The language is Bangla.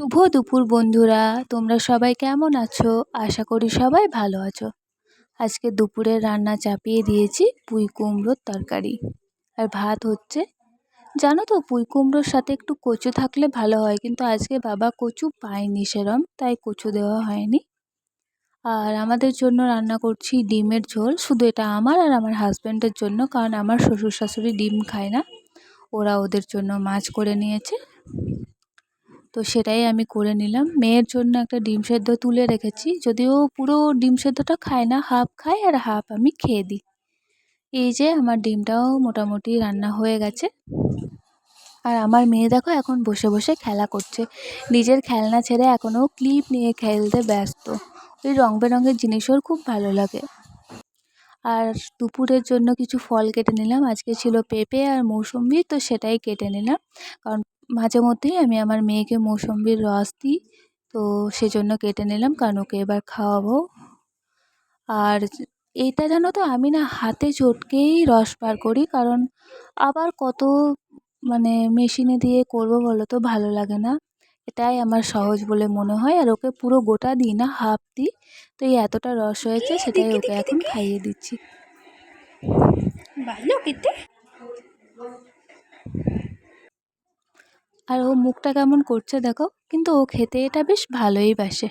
শুভ দুপুর বন্ধুরা, তোমরা সবাই কেমন আছো? আশা করি সবাই ভালো আছো। আজকে দুপুরের রান্না চাপিয়ে দিয়েছি পুঁই কুমড়োর তরকারি আর ভাত হচ্ছে। জানো তো, পুঁই কুমড়োর সাথে একটু কচু থাকলে ভালো হয়, কিন্তু আজকে বাবা কচু পায়নি সেরম, তাই কচু দেওয়া হয়নি। আর আমাদের জন্য রান্না করছি ডিমের ঝোল, শুধু এটা আমার আর আমার হাজব্যান্ডের জন্য, কারণ আমার শ্বশুর শাশুড়ি ডিম খায় না। ওরা ওদের জন্য মাছ করে নিয়েছে, তো সেটাই আমি করে নিলাম। মেয়ের জন্য একটা ডিম সেদ্ধ তুলে রেখেছি, যদিও পুরো ডিম সেদ্ধটা খায় না, হাফ খায় আর হাফ আমি খেয়ে দিই। এই যে আমার ডিমটাও মোটামুটি রান্না হয়ে গেছে। আর আমার মেয়ে দেখো এখন বসে বসে খেলা করছে, নিজের খেলনা ছেড়ে এখনও ক্লিপ নিয়ে খেলতে ব্যস্ত। ওই রং বেরঙের জিনিস ওর খুব ভালো লাগে। আর দুপুরের জন্য কিছু ফল কেটে নিলাম, আজকে ছিল পেঁপে আর মৌসুম্বি, তো সেটাই কেটে নিলাম, কারণ মাঝে মধ্যেই আমি আমার মেয়েকে মৌসুম্বির রস দিই, তো সেজন্য কেটে নিলাম, কারণ ওকে এবার খাওয়াবো। আর এইটা জানো তো, আমি না হাতে চটকেই রস বার করি, কারণ আবার কত মেশিনে দিয়ে করব বলো তো, ভালো লাগে না। এটাই আমার সহজ বলে মনে হয়, আর ওকে পুরো গোটা দিই না, হাফ দিই। তো এই এতটা রস হয়েছে, সেটাই ওকে এখন খাইয়ে দিচ্ছি। আর ও মুখটা কেমন করছে দেখো, কিন্তু ও খেতে এটা বেশ ভালোই বাসে।